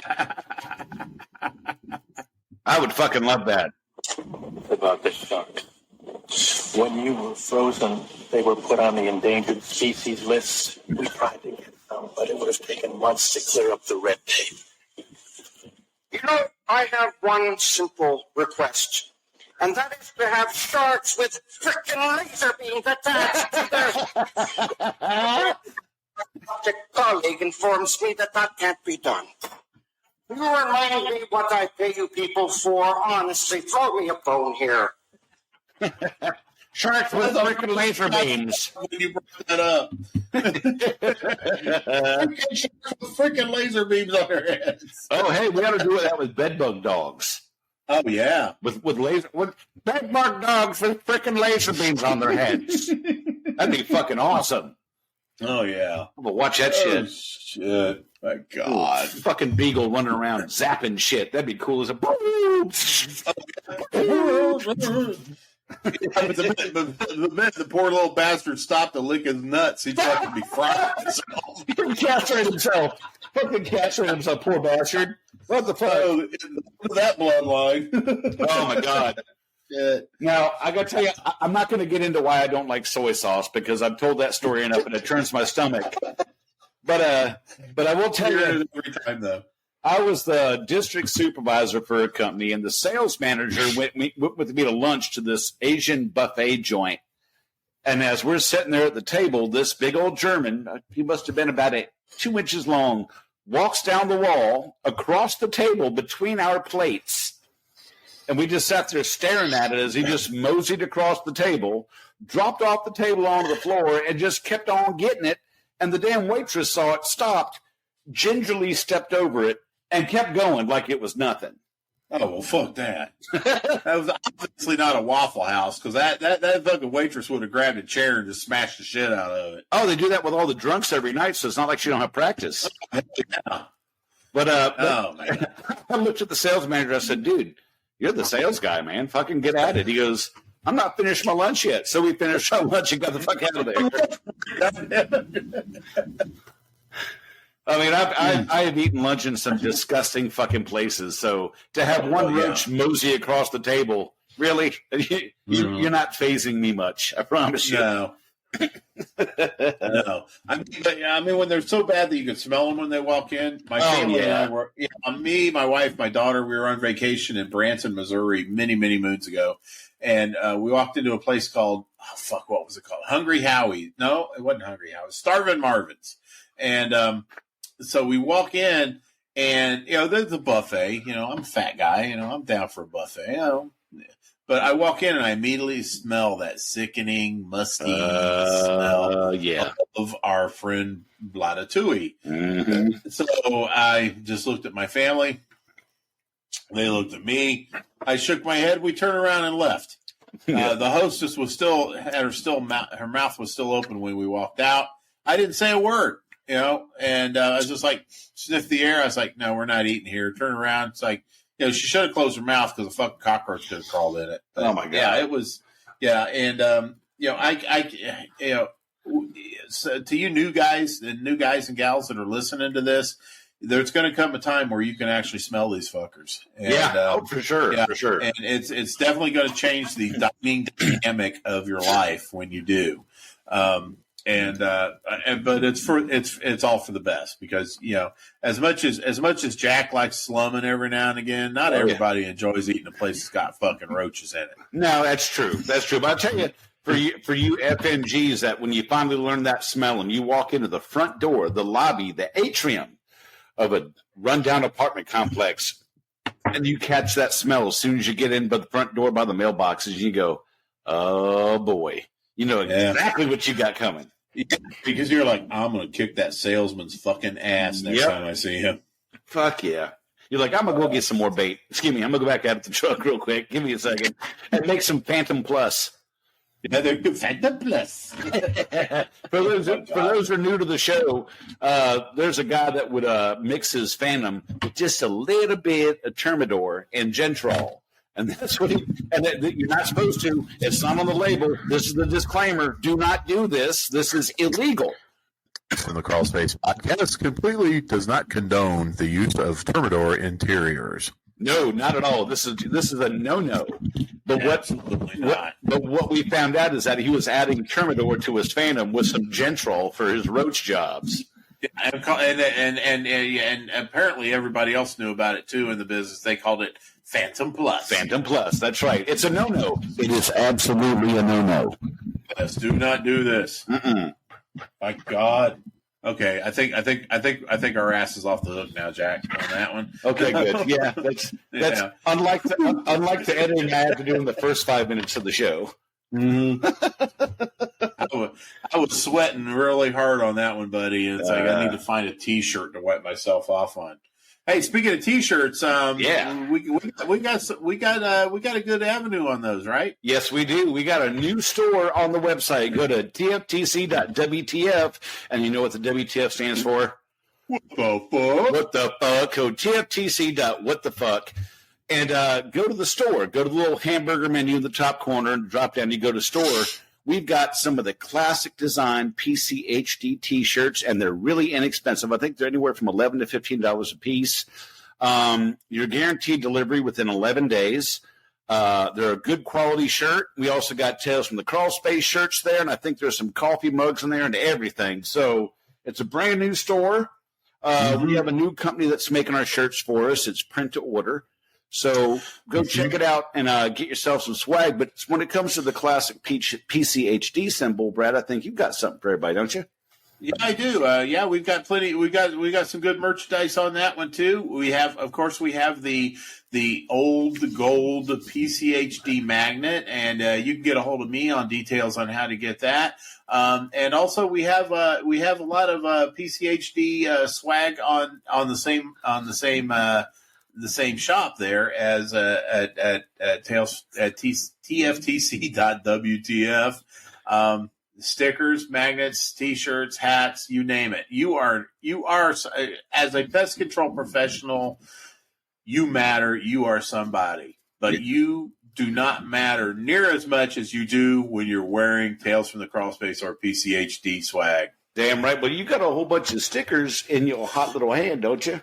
I would fucking love that. About this shark. When you were frozen, they were put on the endangered species list. We tried to get some, but it would have taken months to clear up the red tape. You know, I have one simple request, and that is to have sharks with frickin' laser beams attached to their... A colleague informs me that can't be done. You remind me what I pay you people for. Honestly, throw me a bone here. Sharks with freaking laser beams. When you brought that up. Sharks with freaking laser beams on their heads. Oh, hey, we ought to do that with bedbug dogs. Oh, yeah. With bedbug dogs with freaking laser beams on their heads. That'd be fucking awesome. Oh, yeah. But watch that shit. Oh, shit. My God. Ooh, fucking beagle running around zapping shit. That'd be cool as a... The poor little bastard stopped to lick his nuts. He'd fucking be fried. He can castrate himself. Fucking castrate himself, poor bastard. What the fuck? Oh, that bloodline. Oh, my God. Shit. Now, I got to tell you, I'm not going to get into why I don't like soy sauce because I've told that story enough and it turns my stomach. But I will tell you, every time, though. I was the district supervisor for a company, and the sales manager went with me to lunch to this Asian buffet joint. And as we're sitting there at the table, this big old German, he must have been about 2 inches long, walks down the wall across the table between our plates. And we just sat there staring at it as he just moseyed across the table, dropped off the table onto the floor, and just kept on getting it. And the damn waitress saw it, stopped, gingerly stepped over it, and kept going like it was nothing. Oh, well, fuck that. That was obviously not a Waffle House, because that fucking waitress would have grabbed a chair and just smashed the shit out of it. Oh, they do that with all the drunks every night, so it's not like she don't have practice. Yeah. But man. I looked at the sales manager. I said, dude, you're the sales guy, man. Fucking get at it. He goes, I'm not finished my lunch yet. So we finished our lunch and got the fuck out of there. I mean, I have eaten lunch in some disgusting fucking places. So to have one roach mosey across the table, really, you're not phasing me much. I promise you. No. No. I mean, when they're so bad that you can smell them when they walk in. My family and I were, me, my wife, my daughter, we were on vacation in Branson, Missouri many, many moons ago. And we walked into a place called, what was it called? Hungry Howie. No, it wasn't Hungry Howie. Starvin' Marvin's. And so we walk in, And, there's a buffet. I'm a fat guy. I'm down for a buffet. But I walk in and I immediately smell that sickening, musty smell of our friend Blatta Touille. Mm-hmm. So I just looked at my family. They looked at me. I shook my head. We turned around and left. The hostess was her mouth was still open when we walked out. I didn't say a word, and I was just like, sniffed the air. I was like, no, we're not eating here. Turn around. It's like, she should have closed her mouth because a fucking cockroach could have crawled in it. But, oh my God. Yeah, it was, and, so to you new guys and gals that are listening to this, there's going to come a time where you can actually smell these fuckers. And, for sure. Yeah, for sure. And it's definitely going to change the dining dynamic of your life when you do. But it's all for the best because, as much as Jack likes slumming every now and again, not everybody enjoys eating a place that's got fucking roaches in it. No, that's true. That's true. But I'll tell you, for you FNGs, that when you finally learn that smell and you walk into the front door, the lobby, the atrium of a rundown apartment complex, and you catch that smell as soon as you get in by the front door by the mailboxes, you go, oh boy, you know exactly what you got coming. Yeah, because you're like, I'm going to kick that salesman's fucking ass next time I see him. Fuck yeah. You're like, I'm going to go get some more bait. Excuse me, I'm going to go back out of the truck real quick. Give me a second. And make some Phantom Plus. Yeah, they're good. Phantom Plus. For those who are new to the show, there's a guy that would mix his Phantom with just a little bit of Termidor and Gentrol. And that's what you're not supposed to. It's not on the label. This is the disclaimer. Do not do this. This is illegal. And the Crawl Space podcast completely does not condone the use of Termidor interiors. No, not at all. This is a no-no. But what we found out is that he was adding Termidor to his Phantom with some Gentrol for his roach jobs. And apparently everybody else knew about it too in the business. They called it Phantom Plus. Phantom Plus. That's right. It's a no-no. It is absolutely a no-no. Yes, do not do this. Mm-mm. My God. Okay, I think our ass is off the hook now, Jack, on that one. Okay, good. Yeah, that's unlike the editing I had to do in the first 5 minutes of the show. Mm-hmm. I was sweating really hard on that one, buddy. It's like I need to find a T-shirt to wipe myself off on. Hey, speaking of T-shirts, we got a good avenue on those, right? Yes, we do. We got a new store on the website. Go to tftc.wtf, and you know what the WTF stands for? What the fuck? What the fuck? Go tftc.whatthefuck, and go to the store. Go to the little hamburger menu in the top corner, and drop down. You go to store. We've got some of the classic design PCHD T-shirts, and they're really inexpensive. I think they're anywhere from $11 to $15 a piece. You're guaranteed delivery within 11 days. They're a good quality shirt. We also got Tales from the Crawl Space shirts there, and I think there's some coffee mugs in there and everything. So it's a brand new store. We have a new company that's making our shirts for us. It's print to order. So go check it out and get yourself some swag. But when it comes to the classic PCHD symbol, Brad, I think you've got something for everybody, don't you? Yeah, I do. We've got plenty. We got some good merchandise on that one too. We have the old gold PCHD magnet, and you can get a hold of me on details on how to get that. And also we have a lot of PCHD swag on the same shop there as at tftc.wtf. Stickers, magnets, T-shirts, hats, you name it. You are as a pest control professional, you matter. You are somebody, but you do not matter near as much as you do when you're wearing Tales from the Crawl Space or PCHD swag. Damn right. Well, you got a whole bunch of stickers in your hot little hand, don't you?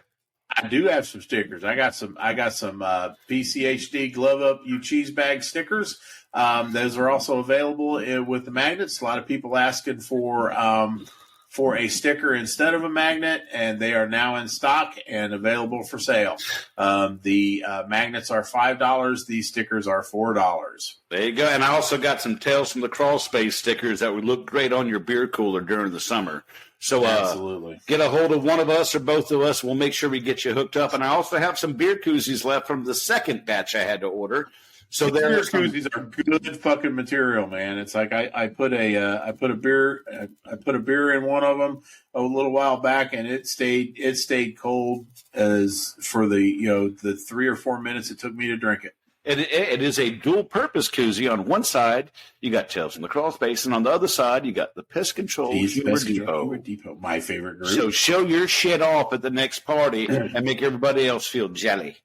I do have some stickers. I got some PCHD glove up you cheese bag stickers. Those are also available with the magnets. A lot of people asking for a sticker instead of a magnet, and they are now in stock and available for sale. The magnets are $5. These stickers are $4. There you go. And I also got some Tales from the Crawl Space stickers that would look great on your beer cooler during the summer. So Absolutely. Get a hold of one of us or both of us. We'll make sure we get you hooked up. And I also have some beer koozies left from the second batch I had to order. So beer koozies are good fucking material, man. It's like I put a beer in one of them a little while back, and it stayed cold as for the 3 or 4 minutes it took me to drink it. It is a dual-purpose koozie. On one side, you got Tales from the Crawl Space, and on the other side, you got the Pest Control Humor Depot. My favorite group. So show your shit off at the next party and make everybody else feel jelly.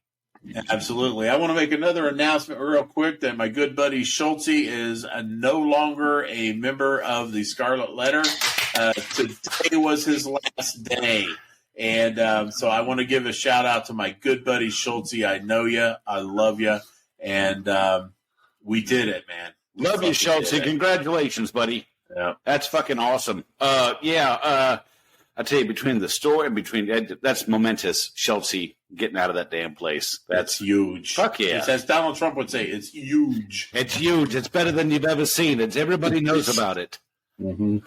Absolutely. I want to make another announcement real quick that my good buddy Schultze is no longer a member of the Scarlet Letter. Today was his last day. And so I want to give a shout out to my good buddy Schultze. I know you. I love you. And we did it, man. Love you, Schultze. Congratulations, buddy. Yeah. That's fucking awesome. I tell you, between the store and that's momentous, Schultze getting out of that damn place. That's huge. Fuck yeah. As Donald Trump would say, it's huge. It's huge. It's better than you've ever seen. Everybody knows about it. Mm-hmm.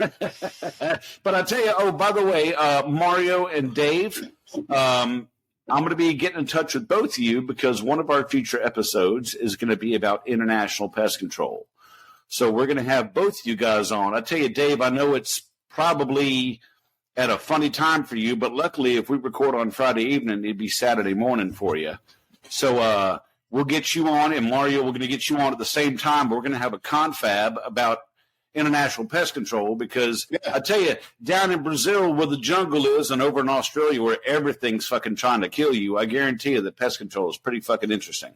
But I tell you, by the way, Mario and Dave, I'm going to be getting in touch with both of you because one of our future episodes is going to be about international pest control. So we're going to have both of you guys on. I tell you, Dave, I know it's probably at a funny time for you, but luckily if we record on Friday evening, it'd be Saturday morning for you. So we'll get you on, and Mario, we're going to get you on at the same time. But we're going to have a confab about international pest control because I tell you, down in Brazil where the jungle is and over in Australia where everything's fucking trying to kill you, I guarantee you that pest control is pretty fucking interesting.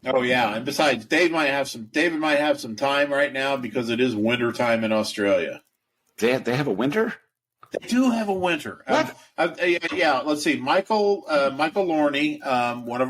Oh yeah, and besides, David might have some time right now because it is winter time in Australia. They have a winter? They do have a winter. What? Yeah, let's see. Michael Lorney, one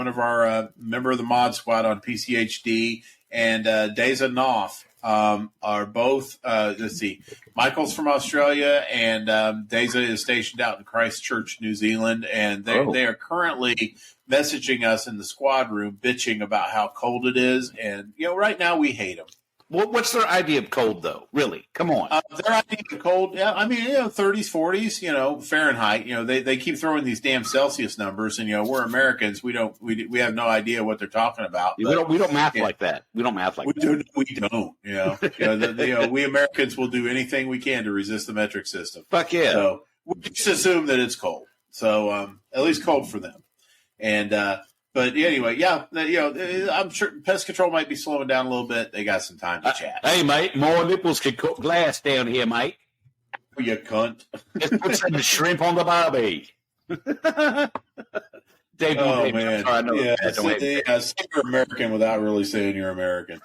of our member of the mod squad on PCHD, and Deza Knopf are both. Let's see. Michael's from Australia, and Deza is stationed out in Christchurch, New Zealand, and they are currently messaging us in the squad room, bitching about how cold it is, and right now we hate them. What's their idea of cold, though? Really? Come on. Their idea of cold, 30s, 40s, Fahrenheit. They keep throwing these damn Celsius numbers, and we're Americans. We have no idea what they're talking about. We don't math like that. We don't math like that. We don't. We Americans will do anything we can to resist the metric system. Fuck yeah. So we just assume that it's cold. So at least cold for them. And but anyway, I'm sure pest control might be slowing down a little bit. They got some time to chat. Hey, mate, more nipples can cook glass down here, mate. You cunt. Let's put some shrimp on the barbie. Dave, oh, man. I know say you're American without really saying you're American.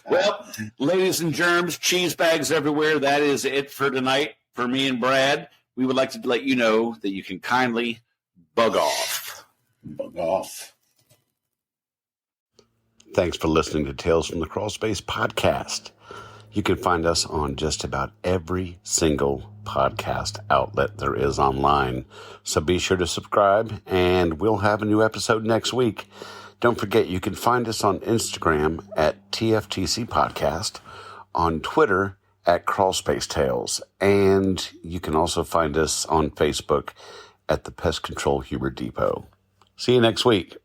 Well, ladies and germs, cheese bags everywhere. That is it for tonight for me and Brad. We would like to let you know that you can kindly bug off. Bug off. Thanks for listening to Tales from the Crawl Space podcast. You can find us on just about every single podcast outlet there is online. So be sure to subscribe, and we'll have a new episode next week. Don't forget, you can find us on Instagram at TFTC Podcast, on Twitter at Crawl Space Tales, and you can also find us on Facebook at the Pest Control Humor Depot. See you next week.